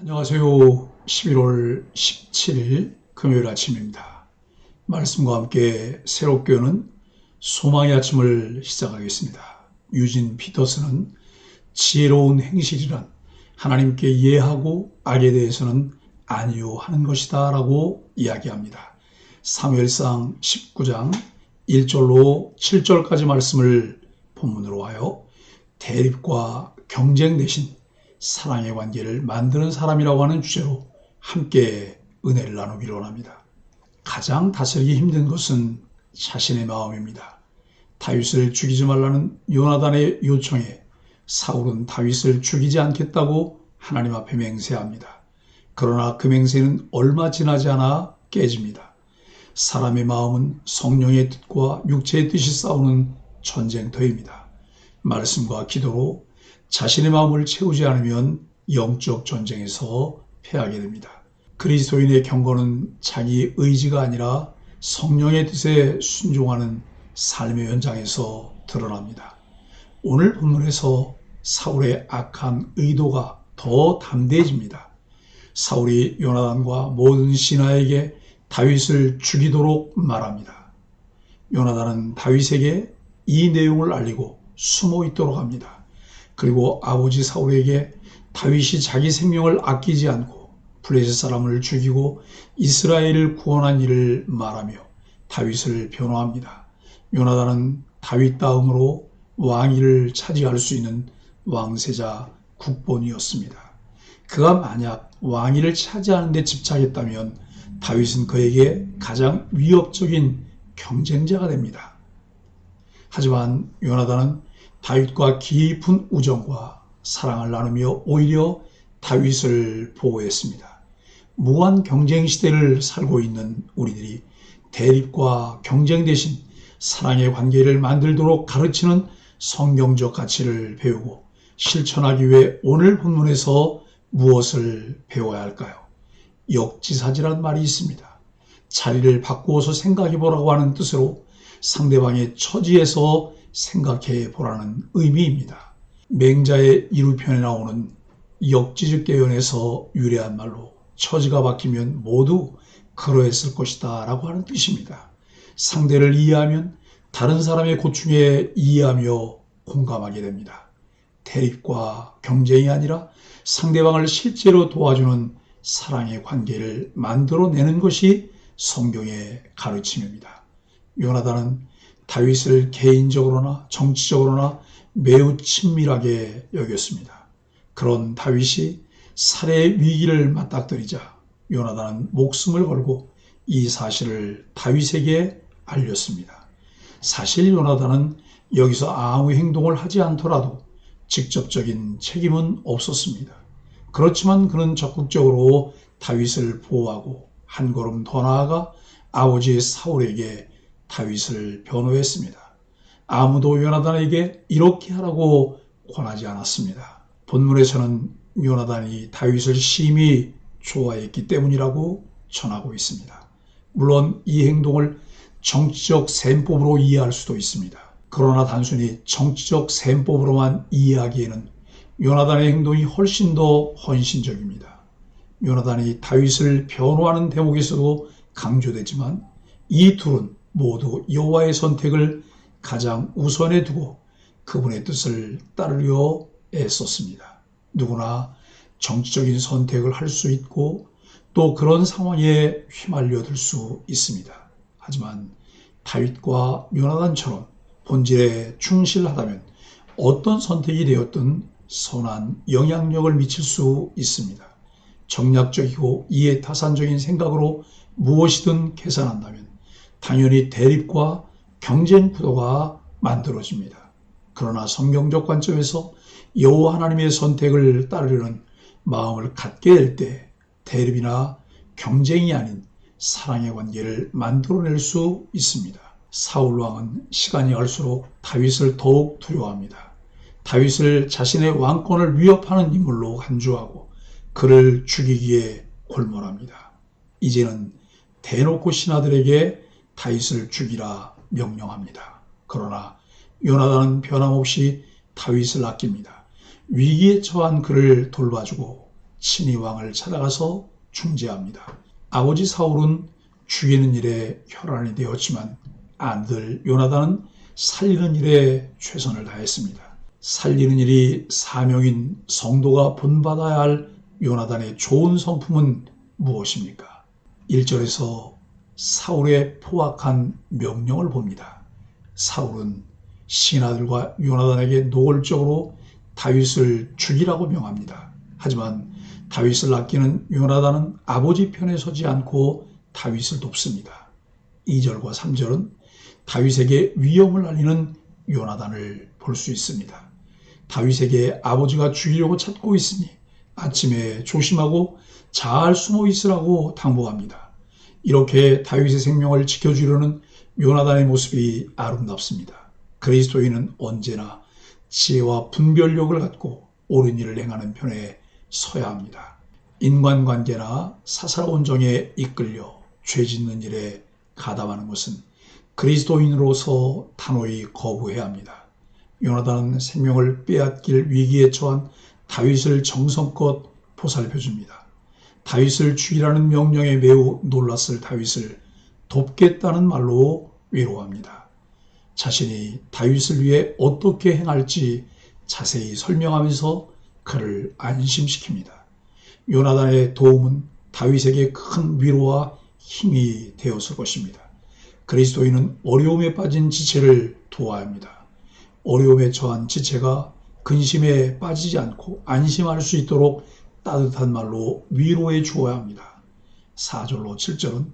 안녕하세요. 11월 17일 금요일 아침입니다. 말씀과 함께 새롭게 오는 소망의 아침을 시작하겠습니다. 유진 피터스는 지혜로운 행실이란 하나님께 예하고 악에 대해서는 아니요 하는 것이다 라고 이야기합니다. 사무엘상 19장 1절로 7절까지 말씀을 본문으로 하여 대립과 경쟁 대신 사랑의 관계를 만드는 사람이라고 하는 주제로 함께 은혜를 나누기를 원합니다. 가장 다스리기 힘든 것은 자신의 마음입니다. 다윗을 죽이지 말라는 요나단의 요청에 사울은 다윗을 죽이지 않겠다고 하나님 앞에 맹세합니다. 그러나 그 맹세는 얼마 지나지 않아 깨집니다. 사람의 마음은 성령의 뜻과 육체의 뜻이 싸우는 전쟁터입니다. 말씀과 기도로 자신의 마음을 채우지 않으면 영적 전쟁에서 패하게 됩니다. 그리스도인의 경건은 자기 의지가 아니라 성령의 뜻에 순종하는 삶의 현장에서 드러납니다. 오늘 본문에서 사울의 악한 의도가 더 담대해집니다. 사울이 요나단과 모든 신하에게 다윗을 죽이도록 말합니다. 요나단은 다윗에게 이 내용을 알리고 숨어 있도록 합니다. 그리고 아버지 사울에게 다윗이 자기 생명을 아끼지 않고 블레셋 사람을 죽이고 이스라엘을 구원한 일을 말하며 다윗을 변호합니다. 요나단은 다윗 다음으로 왕위를 차지할 수 있는 왕세자 국본이었습니다. 그가 만약 왕위를 차지하는 데 집착했다면 다윗은 그에게 가장 위협적인 경쟁자가 됩니다. 하지만 요나단은 다윗과 깊은 우정과 사랑을 나누며 오히려 다윗을 보호했습니다. 무한 경쟁 시대를 살고 있는 우리들이 대립과 경쟁 대신 사랑의 관계를 만들도록 가르치는 성경적 가치를 배우고 실천하기 위해 오늘 본문에서 무엇을 배워야 할까요? 역지사지란 말이 있습니다. 자리를 바꾸어서 생각해 보라고 하는 뜻으로 상대방의 처지에서 생각해 보라는 의미입니다. 맹자의 이루편에 나오는 역지즉개연에서 유래한 말로 처지가 바뀌면 모두 그러했을 것이다 라고 하는 뜻입니다. 상대를 이해하면 다른 사람의 고충에 이해하며 공감하게 됩니다. 대립과 경쟁이 아니라 상대방을 실제로 도와주는 사랑의 관계를 만들어내는 것이 성경의 가르침입니다. 요나단은 다윗을 개인적으로나 정치적으로나 매우 친밀하게 여겼습니다. 그런 다윗이 살해의 위기를 맞닥뜨리자 요나단은 목숨을 걸고 이 사실을 다윗에게 알렸습니다. 사실 요나단은 여기서 아무 행동을 하지 않더라도 직접적인 책임은 없었습니다. 그렇지만 그는 적극적으로 다윗을 보호하고 한 걸음 더 나아가 아버지 사울에게 다윗을 변호했습니다. 아무도 요나단에게 이렇게 하라고 권하지 않았습니다. 본문에서는 요나단이 다윗을 심히 좋아했기 때문이라고 전하고 있습니다. 물론 이 행동을 정치적 셈법으로 이해할 수도 있습니다. 그러나 단순히 정치적 셈법으로만 이해하기에는 요나단의 행동이 훨씬 더 헌신적입니다. 요나단이 다윗을 변호하는 대목에서도 강조되지만 이 둘은 모두 여호와의 선택을 가장 우선에 두고 그분의 뜻을 따르려 애썼습니다. 누구나 정치적인 선택을 할 수 있고 또 그런 상황에 휘말려들 수 있습니다. 하지만 다윗과 요나단처럼 본질에 충실하다면 어떤 선택이 되었든 선한 영향력을 미칠 수 있습니다. 정략적이고 이해타산적인 생각으로 무엇이든 계산한다면 당연히 대립과 경쟁 구도가 만들어집니다. 그러나 성경적 관점에서 여호와 하나님의 선택을 따르려는 마음을 갖게 될 때 대립이나 경쟁이 아닌 사랑의 관계를 만들어낼 수 있습니다. 사울 왕은 시간이 갈수록 다윗을 더욱 두려워합니다. 다윗을 자신의 왕권을 위협하는 인물로 간주하고 그를 죽이기에 골몰합니다. 이제는 대놓고 신하들에게 다윗을 죽이라 명령합니다. 그러나 요나단은 변함없이 다윗을 아낍니다. 위기에 처한 그를 돌봐주고 친히 왕을 찾아가서 중재합니다. 아버지 사울은 죽이는 일에 혈안이 되었지만 아들 요나단은 살리는 일에 최선을 다했습니다. 살리는 일이 사명인 성도가 본받아야 할 요나단의 좋은 성품은 무엇입니까? 1절에서 사울의 포악한 명령을 봅니다. 사울은 신하들과 요나단에게 노골적으로 다윗을 죽이라고 명합니다. 하지만 다윗을 아끼는 요나단은 아버지 편에 서지 않고 다윗을 돕습니다. 2절과 3절은 다윗에게 위험을 알리는 요나단을 볼 수 있습니다. 다윗에게 아버지가 죽이려고 찾고 있으니 아침에 조심하고 잘 숨어 있으라고 당부합니다. 이렇게 다윗의 생명을 지켜주려는 요나단의 모습이 아름답습니다. 그리스도인은 언제나 지혜와 분별력을 갖고 옳은 일을 행하는 편에 서야 합니다. 인간관계나 사사로운 정에 이끌려 죄 짓는 일에 가담하는 것은 그리스도인으로서 단호히 거부해야 합니다. 요나단은 생명을 빼앗길 위기에 처한 다윗을 정성껏 보살펴줍니다. 다윗을 죽이라는 명령에 매우 놀랐을 다윗을 돕겠다는 말로 위로합니다. 자신이 다윗을 위해 어떻게 행할지 자세히 설명하면서 그를 안심시킵니다. 요나단의 도움은 다윗에게 큰 위로와 힘이 되었을 것입니다. 그리스도인은 어려움에 빠진 지체를 도와야 합니다. 어려움에 처한 지체가 근심에 빠지지 않고 안심할 수 있도록 따뜻한 말로 위로해 주어야 합니다. 4절로 7절은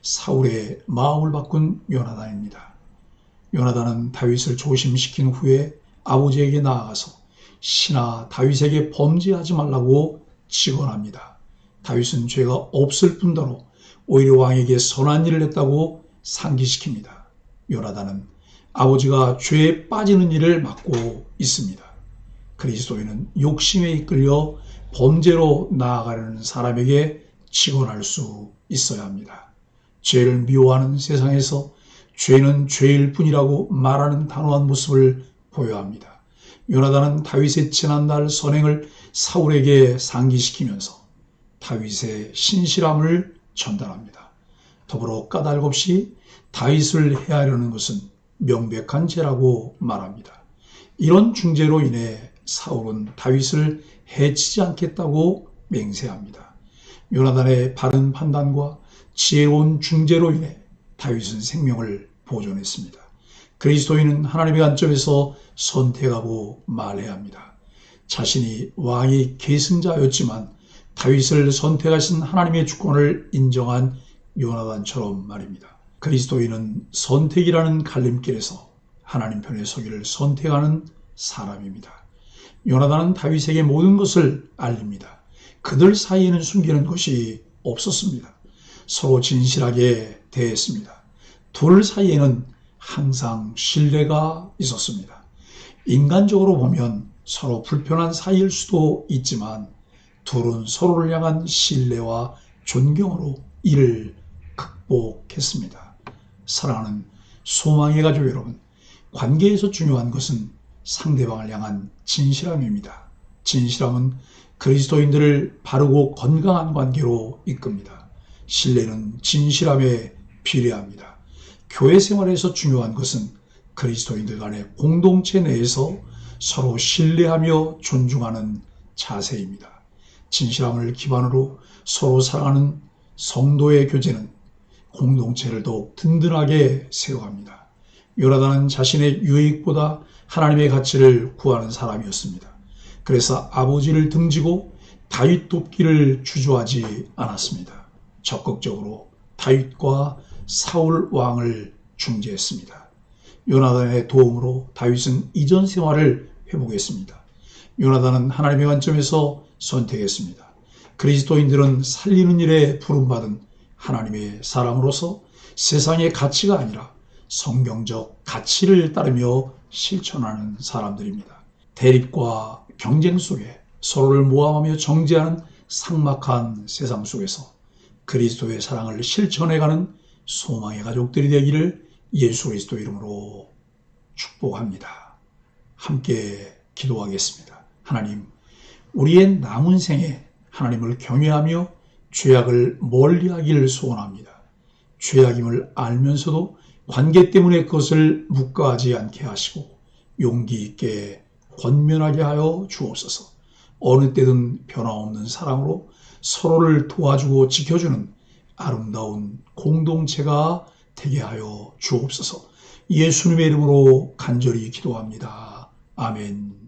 사울의 마음을 바꾼 요나단입니다. 요나단은 다윗을 조심시킨 후에 아버지에게 나아가서 신하 다윗에게 범죄하지 말라고 직언합니다. 다윗은 죄가 없을 뿐더러 오히려 왕에게 선한 일을 했다고 상기시킵니다. 요나단은 아버지가 죄에 빠지는 일을 막고 있습니다. 그리스도인은 욕심에 이끌려 범죄로 나아가려는 사람에게 직언할 수 있어야 합니다. 죄를 미워하는 세상에서 죄는 죄일 뿐이라고 말하는 단호한 모습을 보여야 합니다. 요나단은 다윗의 지난날 선행을 사울에게 상기시키면서 다윗의 신실함을 전달합니다. 더불어 까닭 없이 다윗을 해하려는 것은 명백한 죄라고 말합니다. 이런 중죄로 인해 사울은 다윗을 해치지 않겠다고 맹세합니다. 요나단의 바른 판단과 지혜로운 중재로 인해 다윗은 생명을 보존했습니다. 그리스도인은 하나님의 관점에서 선택하고 말해야 합니다. 자신이 왕의 계승자였지만 다윗을 선택하신 하나님의 주권을 인정한 요나단처럼 말입니다. 그리스도인은 선택이라는 갈림길에서 하나님 편에 서기를 선택하는 사람입니다. 요나단은 다윗에게 모든 것을 알립니다. 그들 사이에는 숨기는 것이 없었습니다. 서로 진실하게 대했습니다. 둘 사이에는 항상 신뢰가 있었습니다. 인간적으로 보면 서로 불편한 사이일 수도 있지만 둘은 서로를 향한 신뢰와 존경으로 이를 극복했습니다. 사랑하는 소망의 가족 여러분, 관계에서 중요한 것은 상대방을 향한 진실함입니다. 진실함은 그리스도인들을 바르고 건강한 관계로 이끕니다. 신뢰는 진실함에 비례합니다. 교회 생활에서 중요한 것은 그리스도인들 간의 공동체 내에서 서로 신뢰하며 존중하는 자세입니다. 진실함을 기반으로 서로 사랑하는 성도의 교제는 공동체를 더욱 든든하게 세워갑니다. 요나단은 자신의 유익보다 하나님의 가치를 구하는 사람이었습니다. 그래서 아버지를 등지고 다윗 돕기를 주저하지 않았습니다. 적극적으로 다윗과 사울 왕을 중재했습니다. 요나단의 도움으로 다윗은 이전 생활을 회복했습니다. 요나단은 하나님의 관점에서 선택했습니다. 그리스도인들은 살리는 일에 부름받은 하나님의 사람으로서 세상의 가치가 아니라 성경적 가치를 따르며 실천하는 사람들입니다. 대립과 경쟁 속에 서로를 모함하며 정죄하는 삭막한 세상 속에서 그리스도의 사랑을 실천해가는 소망의 가족들이 되기를 예수 그리스도 이름으로 축복합니다. 함께 기도하겠습니다. 하나님, 우리의 남은 생에 하나님을 경외하며 죄악을 멀리하기를 소원합니다. 죄악임을 알면서도 관계 때문에 그것을 묵과하지 않게 하시고 용기 있게 권면하게 하여 주옵소서. 어느 때든 변함없는 사랑으로 서로를 도와주고 지켜주는 아름다운 공동체가 되게 하여 주옵소서. 예수님의 이름으로 간절히 기도합니다. 아멘.